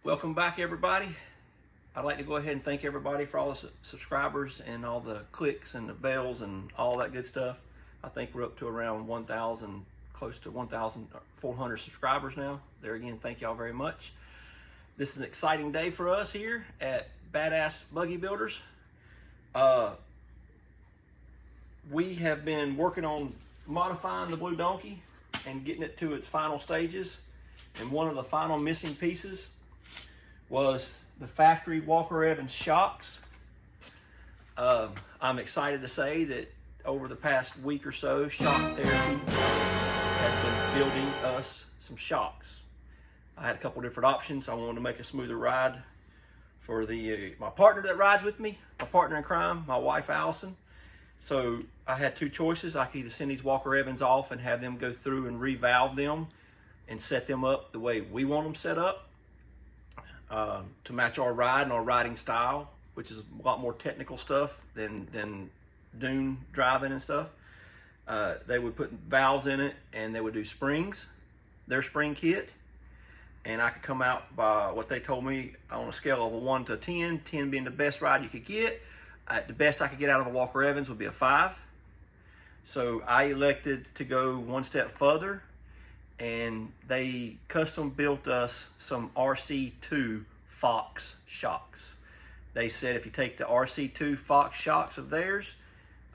Welcome back, everybody. I'd like to go ahead and thank everybody for all the subscribers and all the clicks and the bells and all that good stuff. I think we're up to around 1,000, close to 1,400 subscribers now. There again, thank y'all very much. This is an exciting day for us here at Badass Buggy Builders. We have been working on modifying the Blue Donkey and getting it to its final stages. And one of the final missing pieces was the factory Walker Evans shocks. I'm excited to say that over the past week or so, Shock Therapy has been building us some shocks. I had a couple different options. I wanted to make a smoother ride for my partner that rides with me, my partner in crime, my wife Allison. So I had two choices. I could either send these Walker Evans off and have them go through and revalve them and set them up the way we want them set up, to match our ride and our riding style, which is a lot more technical stuff than dune driving and stuff. They would put valves in it and they would do springs, their spring kit, and I could come out by what they told me on a scale of a 1 to 10, 10 being the best ride you could get. The best I could get out of a Walker Evans would be a 5. So I elected to go one step further, and they custom built us some RC2 Fox shocks. They said if you take the RC2 Fox shocks of theirs,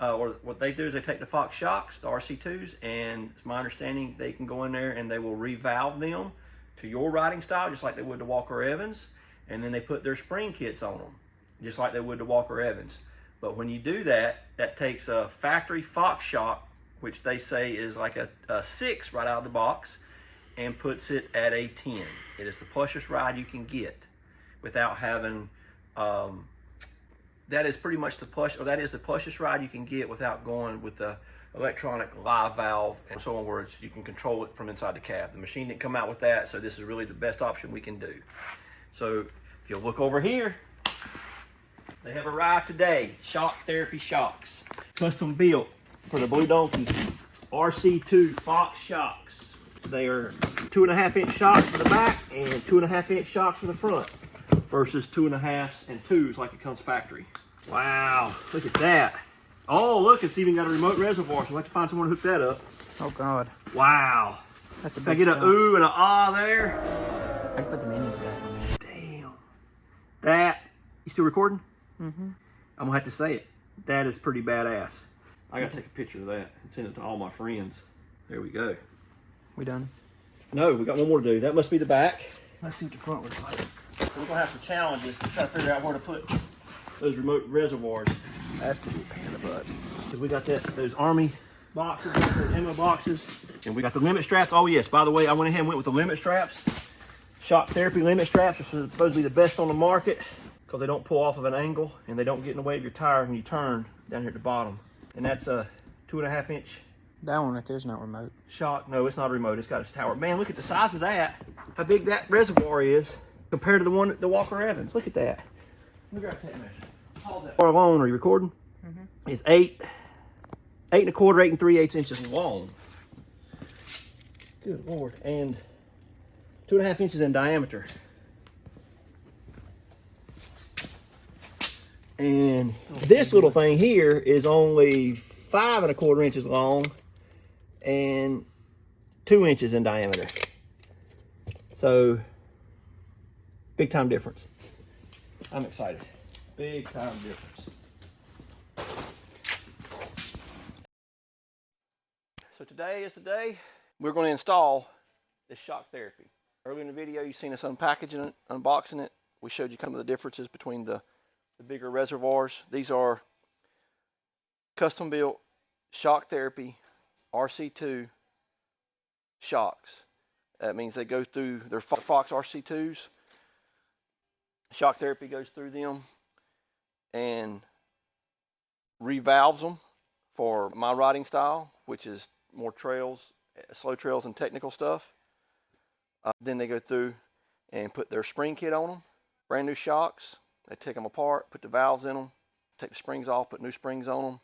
or what they do is they take the Fox shocks, the RC2s, and it's my understanding they can go in there and they will revalve them to your riding style, just like they would the Walker Evans, and then they put their spring kits on them, just like they would the Walker Evans. But when you do that, that takes a factory Fox shock, which they say is like a 6 right out of the box, and puts it at a 10. It is the plushest ride you can get without having, that is pretty much the plushest ride you can get without going with the electronic live valve and so on, where you can control it from inside the cab. The machine didn't come out with that, so this is really the best option we can do. So if you'll look over here, they have arrived today. Shock Therapy shocks, custom built for the Blue Donkey RC2 Fox shocks. They are 2.5-inch shocks for the back and 2.5-inch shocks for the front, versus 2.5s and 2s like it comes factory. Wow, look at that. Oh, look, it's even got a remote reservoir, so we'll have to find someone to hook that up. Oh God. Wow. That's a big big I get an ooh and an ah there. I can put the minions back on there. Damn. That, you still recording? Mm-hmm. I'm gonna have to say it. That is pretty badass. I gotta take a picture of that and send it to all my friends. There we go. We done? No, we got one more to do. That must be the back. Let's see what the front looks like. We're gonna have some challenges to try to figure out where to put those remote reservoirs. That's gonna be a pain in the butt. Cause we got those Army boxes, those ammo boxes, and we got the limit straps. Oh yes, by the way, I went ahead and went with the limit straps. Shock Therapy limit straps are supposed to be the best on the market because they don't pull off of an angle and they don't get in the way of your tire when you turn down here at the bottom. And that's a 2.5-inch. That one right there's not remote. Shock. No, it's not a remote. It's got its tower. Man, look at the size of that. How big that reservoir is compared to the one at the Walker Evans. Look at that. Look at our tape measure. How's that? Alone, are you recording? Mm-hmm. It's 8 1/4, 8 3/8 inches long. Good Lord. And 2.5 inches in diameter. And this little thing here is only 5 1/4 inches long and 2 inches in diameter. So, big time difference. I'm excited. Big time difference. So today is the day we're going to install this Shock Therapy. Earlier in the video, you've seen us unpackaging it, unboxing it. We showed you kind of the differences between the bigger reservoirs. These are custom built Shock Therapy RC2 shocks. That means they go through their Fox RC2s. Shock Therapy goes through them and revalves them for my riding style, which is more trails, slow trails and technical stuff. Then they go through and put their spring kit on them, brand new shocks. They take them apart, put the valves in them, take the springs off, put new springs on them,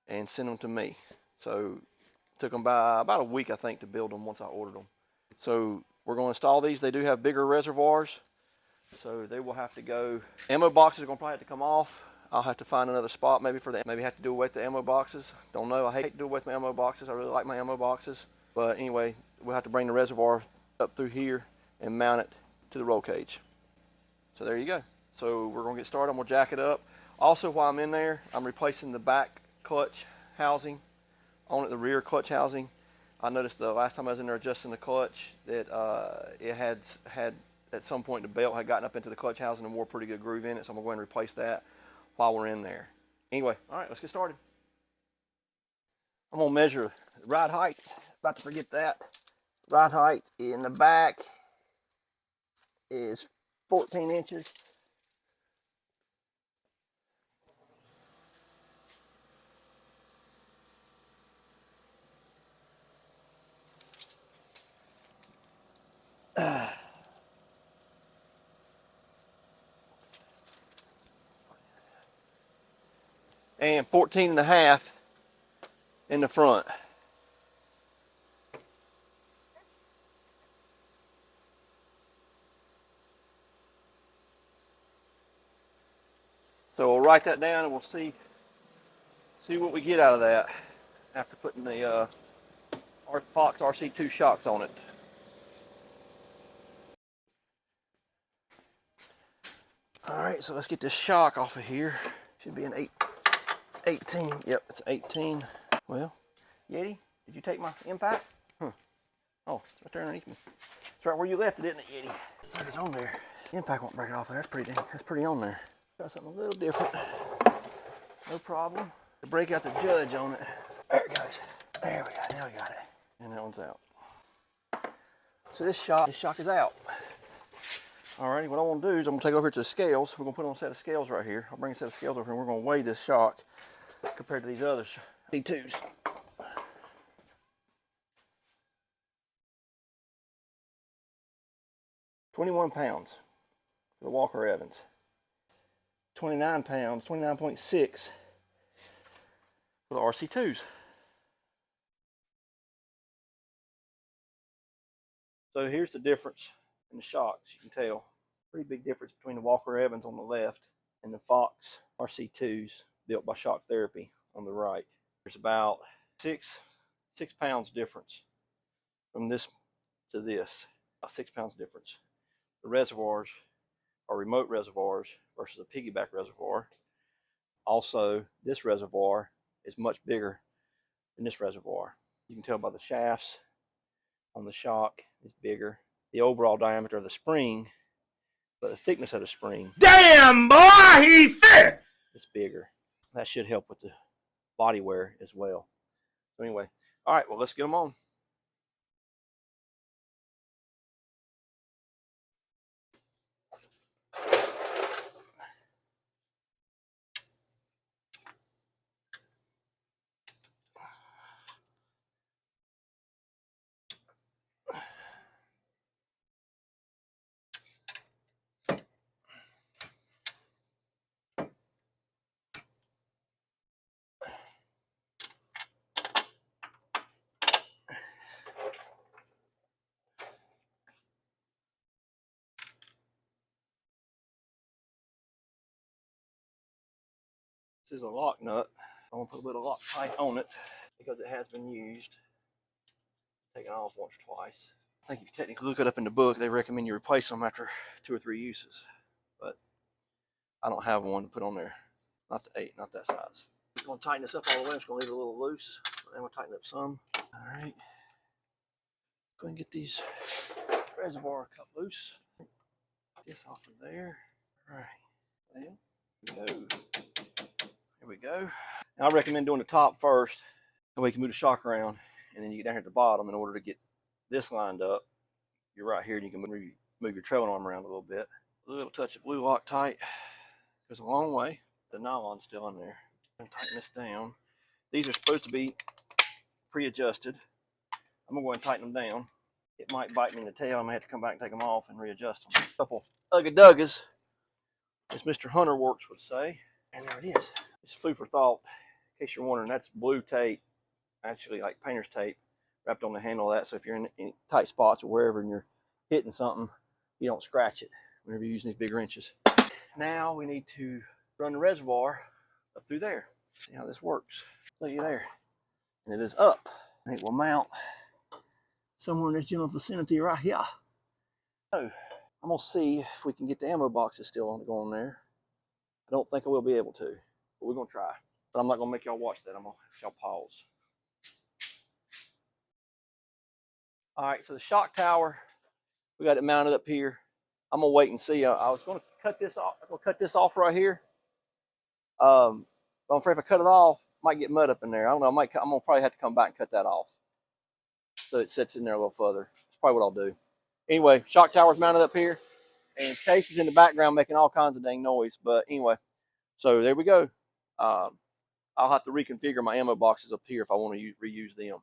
and send them to me. So it took them by about a week, I think, to build them once I ordered them. So we're going to install these. They do have bigger reservoirs. So they will have to go. Ammo boxes are gonna probably have to come off. I'll have to find another spot maybe for that. Maybe have to do away with the ammo boxes. Don't know. I hate to do away with my ammo boxes. I really like my ammo boxes. But anyway, we'll have to bring the reservoir up through here and mount it to the roll cage. So there you go. So we're gonna get started. I'm gonna jack it up. Also, while I'm in there, I'm replacing the back clutch housing on it, the rear clutch housing. I noticed the last time I was in there adjusting the clutch that it had at some point the belt had gotten up into the clutch housing and wore a pretty good groove in it. So I'm gonna go ahead and replace that while we're in there. Anyway, all right, let's get started. I'm gonna measure ride height. About to forget that. Ride height in the back is 14 inches. And 14 and a half in the front. So we'll write that down and we'll see what we get out of that after putting the Fox RC2 shocks on it. All right, so let's get this shock off of here. Should be an 18. Yep, it's 18. Well, Yeti, did you take my impact? Huh. Oh, it's right there underneath me. It's right where you left it, isn't it, Yeti? It's like it's on there. The impact won't break it off there. That's pretty on there. Try something a little different. No problem. To break out the judge on it. There it goes. There we go. Now we got it. And that one's out. So this shock is out. Alrighty, what I want to do is I'm going to take it over to the scales. We're going to put on a set of scales right here. I'll bring a set of scales over here and we're going to weigh this shock compared to these others. D2s. £21 for the Walker Evans. 29 pounds, 29.6 for the RC2s. So here's the difference in the shocks. You can tell. Pretty big difference between the Walker Evans on the left and the Fox RC2s built by Shock Therapy on the right. There's about six pounds difference from this to this. About 6 pounds difference. The reservoirs are remote reservoirs versus a piggyback reservoir. Also, this reservoir is much bigger than this reservoir. You can tell by the shafts on the shock is bigger. The overall diameter of the spring, but the thickness of the spring, damn boy, he's thick! It's bigger. That should help with the body wear as well. So anyway, all right, well, let's get them on. This is a lock nut. I'm gonna put a little Loctite on it because it has been used. Taken off once or twice. I think if you technically look it up in the book, they recommend you replace them after 2 or 3 uses. But I don't have one to put on there. Not the 8, not that size. I'm gonna tighten this up all the way. I'm just gonna leave it a little loose. Then we'll tighten up some. All right. Go and get these reservoir cut loose. This off of there. All right. Well, here we go. Here we go. Now I recommend doing the top first. That way you can move the shock around, and then you get down here at the bottom in order to get this lined up. You're right here, and you can move your trailing arm around a little bit. A little touch of blue Loctite goes a long way. The nylon's still in there. I'm gonna tighten this down. These are supposed to be pre-adjusted. I'm gonna go ahead and tighten them down. It might bite me in the tail. I may have to come back and take them off and readjust them. A couple ugga-duggas, as Mr. Hunter Works would say. And there it is. It's food for thought. In case you're wondering, that's blue tape, actually like painter's tape, wrapped on the handle of that. So if you're in any tight spots or wherever and you're hitting something, you don't scratch it whenever you're using these big wrenches. Now we need to run the reservoir up through there. See how this works. Look at there. And it is up. I think we'll mount somewhere in this general vicinity right here. So I'm gonna see if we can get the ammo boxes still on to go on there. I don't think I will be able to, but we're gonna try. But I'm not gonna make y'all watch that. I'm gonna have y'all pause. All right, so the shock tower, we got it mounted up here. I'm gonna wait and see. I was gonna cut this off. I'm gonna cut this off right here. I'm afraid if I cut it off, might get mud up in there. I don't know. I'm gonna probably have to come back and cut that off, so it sits in there a little further. That's probably what I'll do. Anyway, shock tower's mounted up here, and Chase is in the background making all kinds of dang noise. But anyway, so there we go. I'll have to reconfigure my ammo boxes up here if I want to reuse them.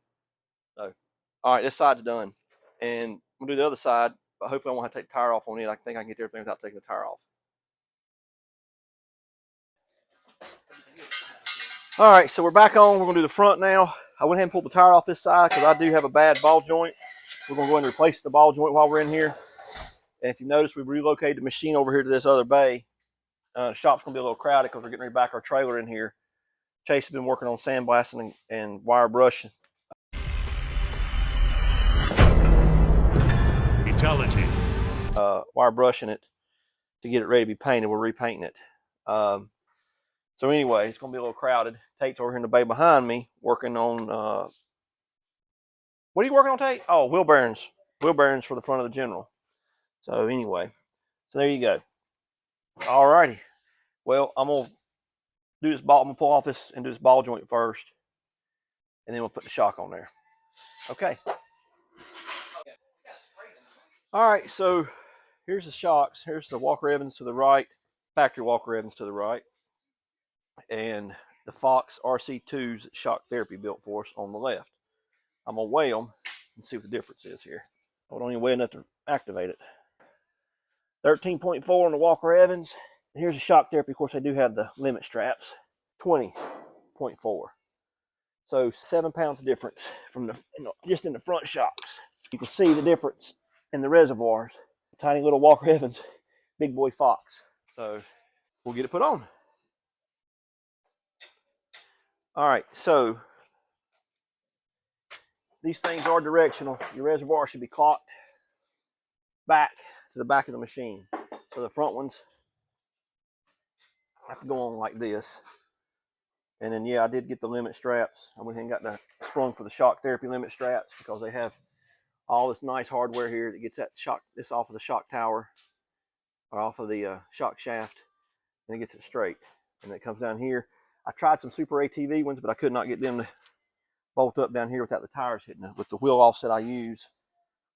So, all right, this side's done, and we'll do the other side. But hopefully, I won't have to take the tire off on it. I think I can get everything without taking the tire off. All right, so we're back on. We're gonna do the front now. I went ahead and pulled the tire off this side because I do have a bad ball joint. We're gonna go ahead and replace the ball joint while we're in here. And if you notice, we've relocated the machine over here to this other bay. The shop's gonna be a little crowded because we're getting ready to back our trailer in here. Chase has been working on sandblasting and wire brushing. Fatality. Wire brushing it to get it ready to be painted. We're repainting it. So anyway, it's going to be a little crowded. Tate's over here in the bay behind me working on, what are you working on, Tate? Oh, wheel bearings. Wheel bearings for the front of the General. So anyway, so there you go. All righty. Well, I'm going to do this ball. I'm going to pull off this and do this ball joint first. And then we'll put the shock on there. Okay. All right, so here's the shocks. Here's the Walker Evans to the right, factory Walker Evans to the right, and the Fox RC2s that Shock Therapy built for us on the left. I'm gonna weigh them and see what the difference is here. I don't even weigh enough to activate it. 13.4 on the Walker Evans. Here's the Shock Therapy. Of course, they do have the limit straps. 20.4. So 7 pounds difference from the just in the front shocks. You can see the difference in the reservoirs. Tiny little Walker Evans, big boy Fox. So we'll get it put on. All right, so these things are directional. Your reservoir should be clocked back to the back of the machine. So the front ones have to go on like this. And then, yeah, I did get the limit straps. I went ahead and got the sprung for the Shock Therapy limit straps because they have all this nice hardware here that gets that shock, this off of the shock tower or off of the shock shaft, and it gets it straight. And it comes down here. I tried some Super ATV ones, but I could not get them to bolt up down here without the tires hitting it. With the wheel offset I use,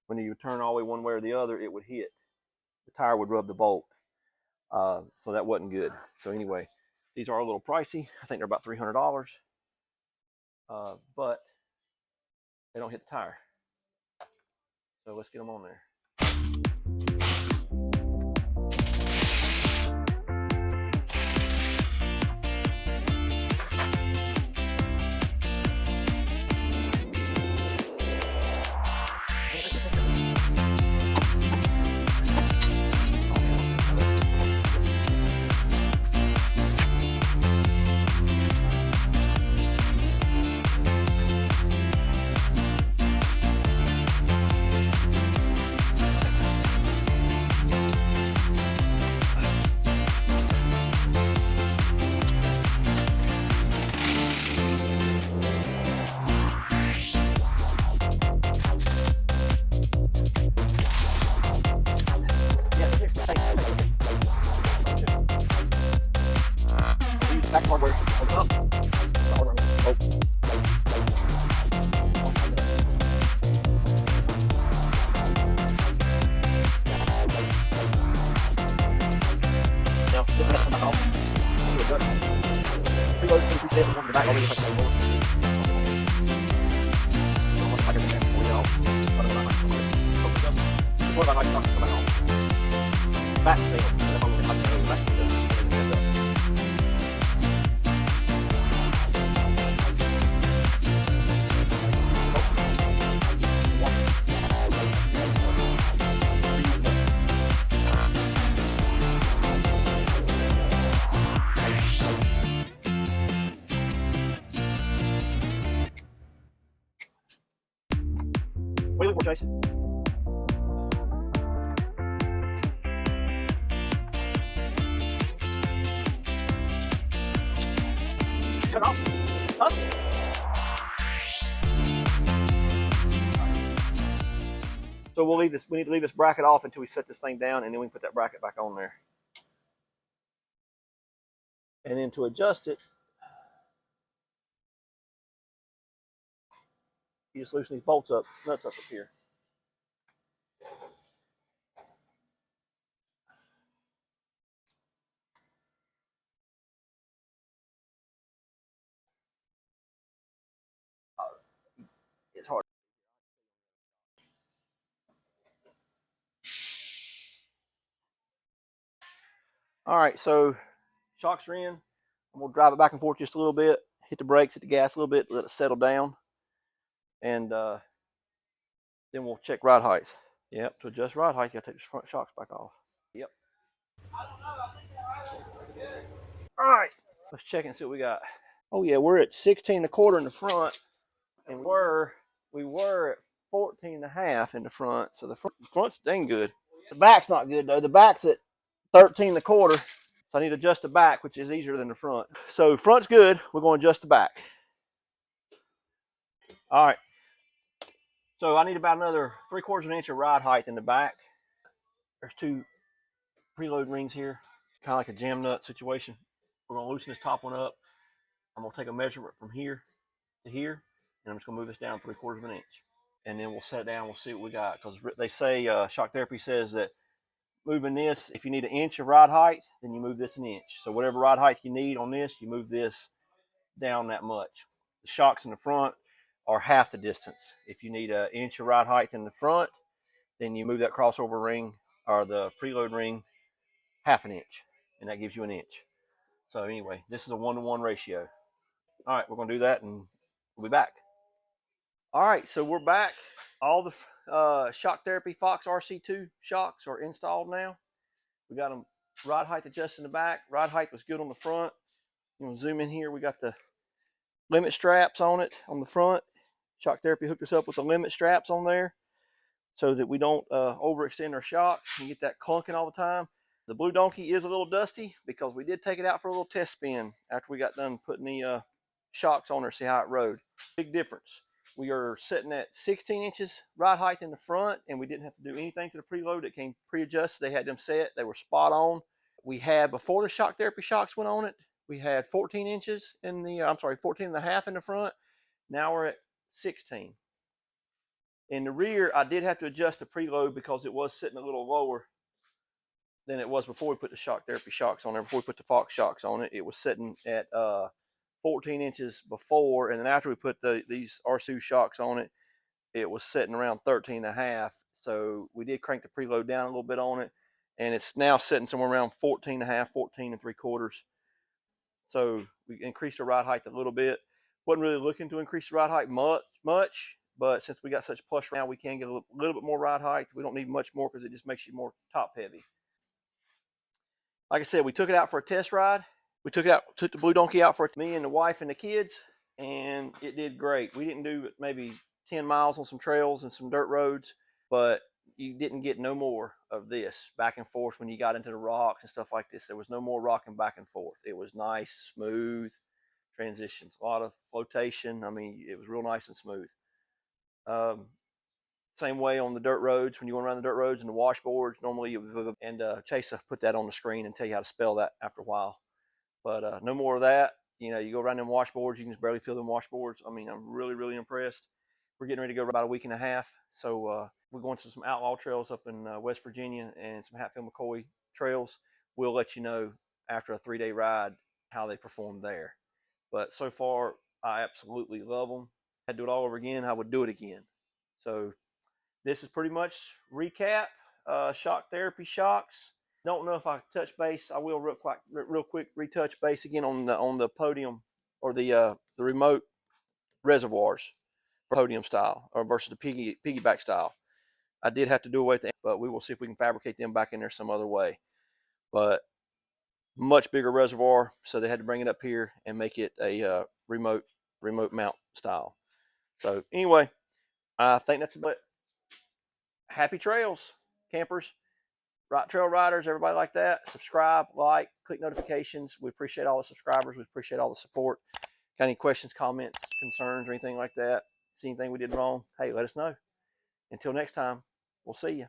when you would turn all the way one way or the other, it would hit. The tire would rub the bolt. So that wasn't good. So anyway, these are a little pricey. I think they're about $300. But they don't hit the tire. So let's get them on there. Back hardware. Oh. Now, put that back off. Preload, preset, and the back all the way back to the board. Almost like everything. Pull it off. But I'm not going to put it back off. Back sail. I'm going to touch it back to the you looking for, Chase? Cut off. Huh? So we'll leave this. We need to leave this bracket off until we set this thing down, and then we can put that bracket back on there. And then to adjust it, you just loosen these bolts up, nuts up here. It's hard. All right, so shocks are in. I'm gonna drive it back and forth just a little bit, hit the brakes, hit the gas a little bit, let it settle down, and then we'll check ride height. Yep, to adjust ride height, you gotta take the front shocks back off. Yep. All right, let's check and see what we got. Oh yeah, we're at 16.25 in the front, and we were at 14.5 in the front, so the front's dang good. The back's not good though. The back's at 13.25, so I need to adjust the back, which is easier than the front. So front's good. We're going to adjust the back. All right. So I need about another 3/4 of an inch of ride height in the back. There's two preload rings here, kind of like a jam nut situation. We're going to loosen this top one up. I'm going to take a measurement from here to here, and I'm just going to move this down 3/4 of an inch. And then we'll set it down, we'll see what we got. Because they say, shock therapy says that moving this, if you need an inch of ride height, then you move this an inch. So whatever ride height you need on this, you move this down that much. The shocks in the front are half the distance. If you need an inch of ride height in the front, then you move that crossover ring or the preload ring half an inch, and that gives you an inch. So anyway, this is a 1-to-1 ratio. All right, we're going to do that, and we'll be back. All right, so we're back. All the shock therapy Fox RC2 shocks are installed now. We got them ride height adjusted in the back. Ride height was good on the front. You know, zoom in here. We got the limit straps on it on the front. Shock therapy hooked us up with the limit straps on there so that we don't overextend our shocks and get that clunking all the time. The Blue Donkey is a little dusty because we did take it out for a little test spin after we got done putting the shocks on there, see how it rode. Big difference. We are sitting at 16 inches ride height in the front, and we didn't have to do anything to the preload. It came pre-adjusted. They had them set. They were spot on. We had, before the shock therapy shocks went on it, we had 14 inches in the, 14.5 in the front. Now we're at 16. In the rear, I did have to adjust the preload because it was sitting a little lower than it was before we put the shock therapy shocks on there. Before we put the Fox shocks on it, it was sitting at 14 inches before, and then after we put these RC shocks on it, it was sitting around 13.5. So we did crank the preload down a little bit on it, and it's now sitting somewhere around 14.5, 14.75. So we increased the ride height a little bit. Wasn't really looking to increase the ride height much, but since we got such plush now, we can get a little bit more ride height. We don't need much more because it just makes you more top heavy. Like I said, we took it out for a test ride. We took the Blue Donkey out for me and the wife and the kids, and it did great. We didn't do maybe 10 miles on some trails and some dirt roads, but you didn't get no more of this back and forth when you got into the rocks and stuff like this. There was no more rocking back and forth. It was nice, smooth transitions, a lot of flotation. I mean, it was real nice and smooth. Same way on the dirt roads. When you go around the dirt roads and the washboards, normally Chase will put that on the screen and tell you how to spell that after a while. But no more of that. You know, you go around them washboards, you can just barely feel them washboards. I mean, I'm really, really impressed. We're getting ready to go about a week and a half. So we're going to some outlaw trails up in West Virginia and some Hatfield-McCoy trails. We'll let you know after a 3-day ride how they perform there. But so far, I absolutely love them. If I had to do it all over again, I would do it again. So this is pretty much recap. Shock therapy shocks. Don't know if I touch base. I will real quick retouch base again on the podium or the remote reservoirs, podium style or versus the piggyback style. I did have to do away with them, but we will see if we can fabricate them back in there some other way. But much bigger reservoir, so they had to bring it up here and make it a remote mount style. So anyway, I think that's about it. happy trails, campers, trail riders, everybody like that. Subscribe, like, click notifications. We appreciate all the subscribers. We appreciate all the support. Got any questions, comments, concerns, or anything like that? See anything we did wrong? Hey, let us know. Until next time, we'll see you.